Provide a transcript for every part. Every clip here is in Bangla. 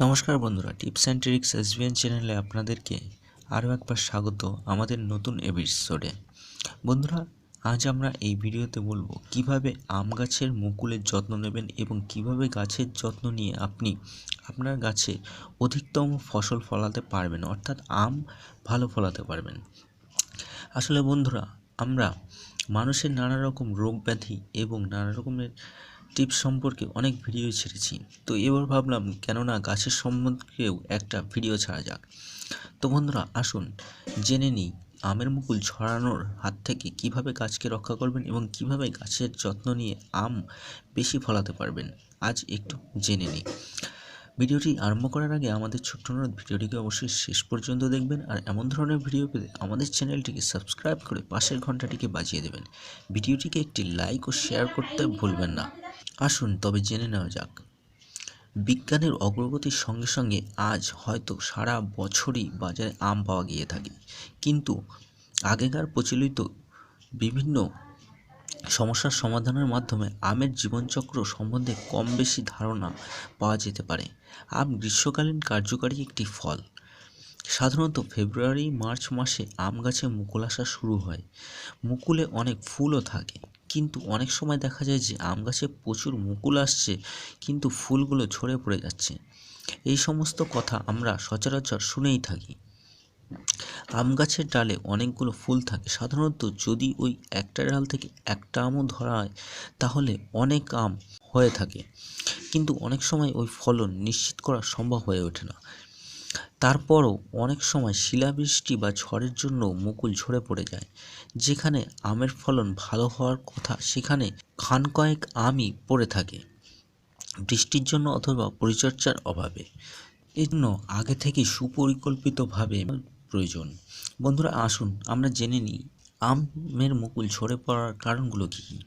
নমস্কার বন্ধুরা, টিপস অ্যান্ড ট্রিক্স এসবিএন চ্যানেলে আপনাদেরকে আরও একবার স্বাগত আমাদের নতুন এপিসোডে। বন্ধুরা, আজ আমরা এই ভিডিওতে বলবো কিভাবে আম গাছের মুকুলের যত্ন নেবেন এবং কিভাবে গাছের যত্ন নিয়ে আপনি আপনার গাছে অধিকতম ফসল ফলাতে পারবেন, অর্থাৎ আম ভালো ফলাতে পারবেন। আসলে বন্ধুরা, আমরা মানুষের নানা রকম রোগ ব্যাধি এবং নানা রকমের টিপস সম্পর্কে অনেক ভিডিও ছেড়েছি। তো এবার ভাবলাম কেননা গাছের সম্বন্ধেও একটা ভিডিও ছাড়া যাক। তো বন্ধুরা, আসুন জেনে নিই আমের মুকুল ছড়ানোর হাত থেকে কিভাবে গাছকে রক্ষা করবেন এবং কিভাবে গাছের যত্ন নিয়ে আম বেশি ফলাতে পারবেন। আজ একটু জেনে নিই। ভিডিওটি আরম্ভ করার আগে আমাদের ছোট্ট অনুরোধ, ভিডিওটিকে অবশ্যই শেষ পর্যন্ত দেখবেন আর এমন ধরনের ভিডিও পেতে আমাদের চ্যানেলটিকে সাবস্ক্রাইব করে পাশের ঘন্টাটিকে বাজিয়ে দেবেন। ভিডিওটিকে একটি লাইক ও শেয়ার করতে ভুলবেন না। আসুন তবে জেনে নেওয়া যাক। বিজ্ঞানের অগ্রগতির সঙ্গে সঙ্গে আজ হয়তো সারা বছরই বাজারে আম পাওয়া গিয়ে থাকে, কিন্তু আগেকার প্রচলিত বিভিন্ন সমস্যার সমাধানের মাধ্যমে আমের জীবনচক্র সম্বন্ধে কম বেশি ধারণা পাওয়া যেতে পারে। আম গ্রীষ্মকালীন কার্যকারী একটি ফল। সাধারণত ফেব্রুয়ারি মার্চ মাসে আম গাছে মুকুল আসা শুরু হয়। মুকুলে অনেক ফুলও থাকে, কিন্তু অনেক সময় দেখা যায় যে আম গাছে প্রচুর মুকুল আসছে কিন্তু ফুলগুলো ঝরে পড়ে যাচ্ছে। এই সমস্ত কথা আমরা সচরাচর শুনেই থাকি। আম গাছের ডালে অনেকগুলো ফুল থাকে। সাধারণত যদি ওই একটা ডাল থেকে একটা আমও ধরা হয় তাহলে অনেক আম হয়ে থাকে, কিন্তু অনেক সময় ওই ফলন নিশ্চিত করা সম্ভব হয়ে ওঠে না। তারপরও অনেক সময় শিলাবৃষ্টি বা ঝড়ের জন্য মুকুল ঝরে পড়ে যায়। যেখানে আমের ফলন ভালো হওয়ার কথা সেখানে খান কয়েক আমই পড়ে থাকে বৃষ্টির জন্য অথবা পরিচর্যার অভাবে। এজন্য আগে থেকে সুপরিকল্পিতভাবে প্রয়োজন। বন্ধুরা, আসুন আমরা জেনে নিই আমের মুকুল ঝরে পড়ার কারণগুলো কী কী।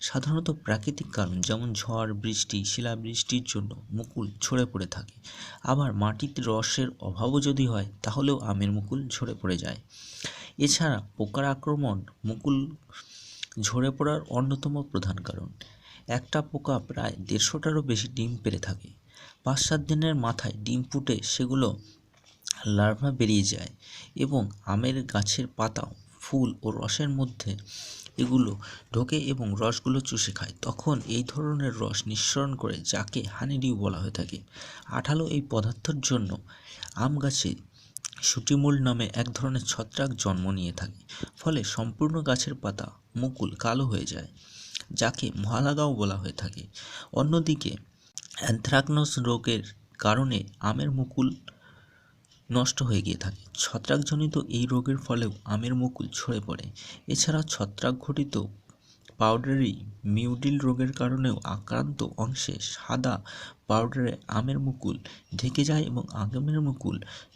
সাধারণত প্রাকৃতিক কারণ, যেমন ঝড় বৃষ্টি, শিলাবৃষ্টির জন্য মুকুল ঝরে পড়ে থাকে। আবার মাটিতে রসের অভাবও যদি হয় তাহলেও আমের মুকুল ঝরে পড়ে যায়। এছাড়া পোকার আক্রমণ মুকুল ঝরে পড়ার অন্যতম প্রধান কারণ। একটা পোকা প্রায় 150টারও বেশি ডিম পেড়ে থাকে। 5-7 দিনের মাথায় ডিম ফুটে সেগুলো লার্ভা বেরিয়ে যায় এবং আমের গাছের পাতা, ফুল ও রসের মধ্যে এগুলো ঢোকে এবং রসগুলো চুষে খায়। তখন এই ধরনের রস নিঃসরণ করে, যাকে হানিডিউ বলা হয়ে থাকে। আঠালো এই পদার্থের জন্য আম গাছে শুটিমূল নামে এক ধরনের ছত্রাক জন্ম নিয়ে থাকে। ফলে সম্পূর্ণ গাছের পাতা, মুকুল কালো হয়ে যায়, যাকে মহালাগাও বলা হয়ে থাকে। অন্যদিকে অ্যানথ্রাকনোজ রোগের কারণে আমের মুকুল নষ্ট হয়ে গিয়ে থাকে। ছত্রাকজনিত এই রোগের ফলেও আমের মুকুল ঝরে পড়ে। এছাড়া ছত্রাক ঘটিত পাউডারি মিউডিল রোগের কারণেও আক্রান্ত অংশে সাদা পাউডারে আমের মুকুল ঢেকে যায় এবং আমের মুকুল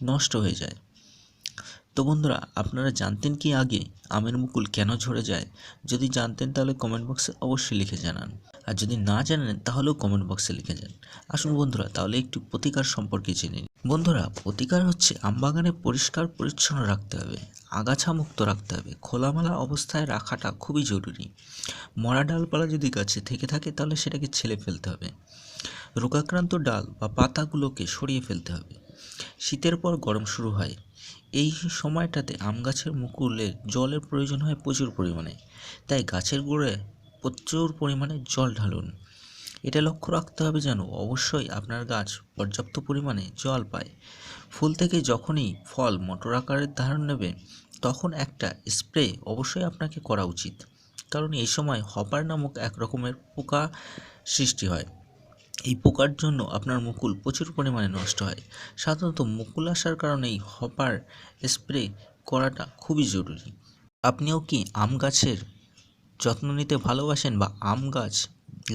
নষ্ট হয়ে যায়। তো বন্ধুরা, আপনারা জানতেন কি আগে আমের মুকুল কেন ঝরে যায়? যদি জানতেন তাহলে কমেন্ট বক্সে অবশ্যই লিখে জানান, আর যদি না জানেন তাহলেও কমেন্ট বক্সে লিখে যান। আসুন বন্ধুরা, তাহলে একটু প্রতিকার সম্পর্কে জেনে নিন। বন্ধুরা, প্রতিকার হচ্ছে আমবাগানে পরিষ্কার পরিচ্ছন্ন রাখতে হবে, আগাছা মুক্ত রাখতে হবে, খোলামেলা অবস্থায় রাখাটা খুবই জরুরি। মরা ডালপালা যদি গাছে থেকে থাকে তাহলে সেটাকে ছেলে ফেলতে হবে। রোগাক্রান্ত ডাল বা পাতাগুলোকে সরিয়ে ফেলতে হবে। শীতের পর গরম শুরু হয়, এই সময়টাতে আম গাছের মুকুলে জলের প্রয়োজন হয় প্রচুর পরিমাণে। তাই গাছের গোড়ায় প্রচুর পরিমাণে জল ঢালুন। এটা লক্ষ্য রাখতে হবে যেন অবশ্যই আপনার গাছ পর্যাপ্ত পরিমাণে জল পায়। ফুল থেকে যখনই ফল মটর আকারের ধারণ নেবে তখন একটা স্প্রে অবশ্যই আপনাকে করা উচিত, কারণ এই সময় হপার নামক এক রকমের পোকা সৃষ্টি হয়। এই পোকার জন্য আপনার মুকুল প্রচুর পরিমাণে নষ্ট হয়। সাধারণত মুকুল আসার কারণে এই হপার স্প্রে করাটা খুবই জরুরি। আপনিও কি আম গাছের যত্ন নিতে ভালোবাসেন বা আম গাছ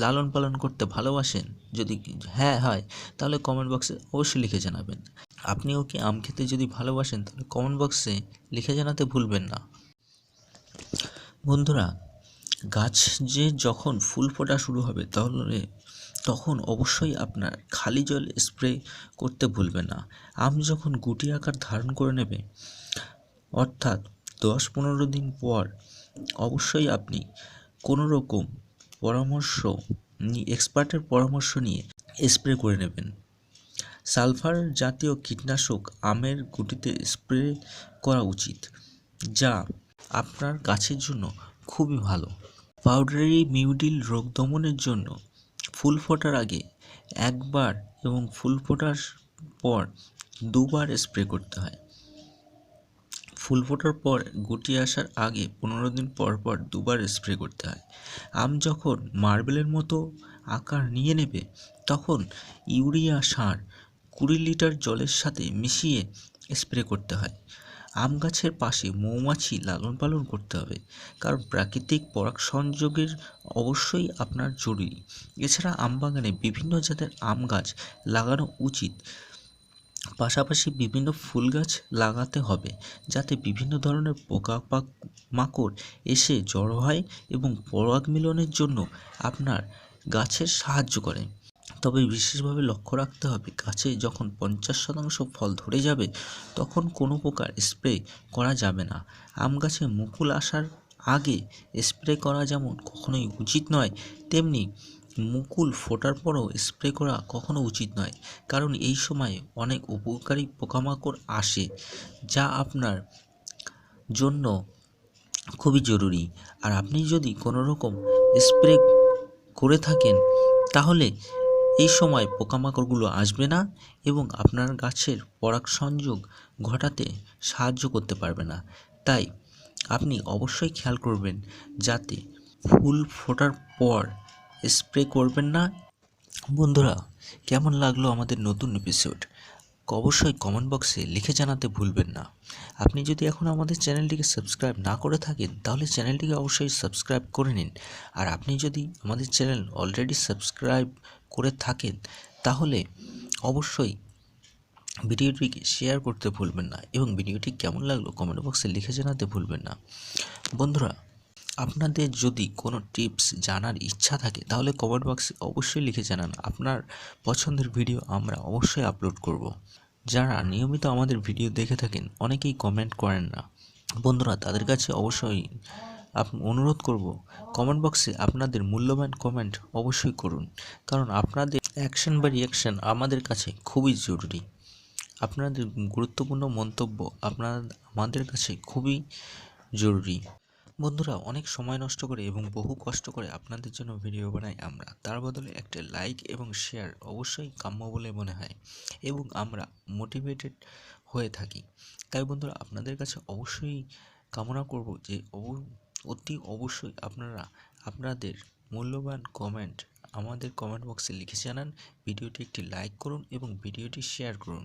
লালন পালন করতে ভালোবাসেন? যদি হ্যাঁ হয় তাহলে কমেন্ট বক্সে অবশ্যই লিখে জানাবেন। আপনিও কি আম খেতে যদি ভালোবাসেন তাহলে কমেন্ট বক্সে লিখে জানাতে ভুলবেন না। বন্ধুরা, গাছ যে যখন ফুল ফোটা শুরু হবে তাহলে তখন অবশ্যই আপনার খালি জল স্প্রে করতে ভুলবেন না। আম যখন গুটি আকার ধারণ করে নেবে, অর্থাৎ 10-15 দিন পর অবশ্যই আপনি কোনো রকম এক্সপার্টের পরামর্শ নিয়ে স্প্রে করে নেবেন। সালফার জাতীয় কীটনাশক আমের গুটিতে স্প্রে করা উচিত, যা আপনার গাছের জন্য খুবই ভালো। পাউডারি মিউডিল রোগ দমনের জন্য ফুল ফোটার আগে একবার এবং ফুল ফোটার পর দুবার স্প্রে করতে হয়। ফুল ফোটার পর গুটি আসার আগে 15 দিন পর পর দুবার স্প্রে করতে হয়। আম যখন মার্বেলের মতো আকার নিয়ে নেবে তখন ইউরিয়া সার 20 লিটার জলের সাথে মিশিয়ে স্প্রে করতে হয়। আম গাছের পাশে মৌমাছি লালন পালন করতে হবে, কারণ প্রাকৃতিক পরাগ সংযোগের অবশ্যই আপনার জরুরি। এছাড়া আম বাগানে বিভিন্ন জাতের আম গাছ লাগানো উচিত। পাশাপাশি বিভিন্ন ফুল গাছ লাগাতে হবে, যাতে বিভিন্ন ধরনের পোকা মাকড় এসে জড়ো হয় এবং পরাগ মিলনের জন্য আপনার গাছের সাহায্য করে। তবে বিশেষভাবে লক্ষ্য রাখতে হবে, গাছে যখন 50% ফল ধরে যাবে তখন কোনো প্রকার স্প্রে করা যাবে না। আম গাছে মুকুল আসার আগে স্প্রে করা যেমন কখনোই উচিত নয়, তেমনি মুকুল ফোটার পরও স্প্রে করা কখনো উচিত নয়, কারণ এই সময় অনেক উপকারী পোকামাকড় আসে, যা আপনার জন্য খুবই জরুরি। আর আপনি যদি কোনো রকম স্প্রে করে থাকেন তাহলে এই সময় পোকামাকড়গুলো আসবে না এবং আপনার গাছের পরাগ সংযোগ ঘটাতে সাহায্য করতে পারবে না। তাই আপনি অবশ্যই খেয়াল করবেন যাতে ফুল ফোটার পর স্প্রে করবেন না। বন্ধুরা, কেমন লাগলো আমাদের নতুন এপিসোড অবশ্যই কমেন্ট বক্সে লিখে জানাতে ভুলবেন না। আপনি যদি এখন আমাদের চ্যানেলটিকে সাবস্ক্রাইব না করে থাকেন তাহলে চ্যানেলটিকে অবশ্যই সাবস্ক্রাইব করে নিন। আর আপনি যদি আমাদের চ্যানেল অলরেডি সাবস্ক্রাইব করে থাকেন তাহলে অবশ্যই ভিডিওটিকে শেয়ার করতে ভুলবেন না এবং ভিডিওটি কেমন লাগলো কমেন্ট বক্সে লিখে জানাতে ভুলবেন না। বন্ধুরা, আপনাদের যদি কোনো টিপস জানার ইচ্ছা থাকে তাহলে কমেন্ট বক্সে অবশ্যই লিখে জানান। আপনার পছন্দের ভিডিও আমরা অবশ্যই আপলোড করব। যারা নিয়মিত আমাদের ভিডিও দেখে থাকেন অনেকেই কমেন্ট করেন না। বন্ধুরা, তাদের কাছে অবশ্যই অনুরোধ করব, কমেন্ট বক্সে আপনাদের মূল্যবান কমেন্ট অবশ্যই করুন, কারণ আপনাদের অ্যাকশন বা রিয়াকশান আমাদের কাছে খুবই জরুরি। আপনাদের গুরুত্বপূর্ণ মন্তব্য আমাদের কাছে খুবই জরুরি। বন্ধুরা, অনেক সময় নষ্ট করে এবং বহু কষ্ট করে আপনাদের জন্য ভিডিও বানাই আমরা, তার বদলে একটা লাইক এবং শেয়ার অবশ্যই কাম্য বলে মনে হয় এবং আমরা মোটিভেটেড হয়ে থাকি। তাই বন্ধুরা, আপনাদের কাছে অবশ্যই কামনা করব যে অতি অবশ্যই আপনারা আপনাদের মূল্যবান কমেন্ট আমাদের কমেন্ট বক্সে লিখে জানান। ভিডিওটি একটি লাইক করুন এবং ভিডিওটি শেয়ার করুন।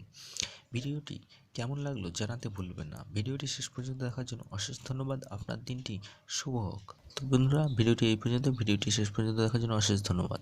ভিডিওটি কেমন লাগলো জানাতে ভুলবেন না। ভিডিওটি শেষ পর্যন্ত দেখার জন্য অশেষ ধন্যবাদ। আপনার দিনটি শুভ হোক। তো বন্ধুরা, ভিডিওটি এই পর্যন্ত। ভিডিওটি শেষ পর্যন্ত দেখার জন্য অশেষ ধন্যবাদ।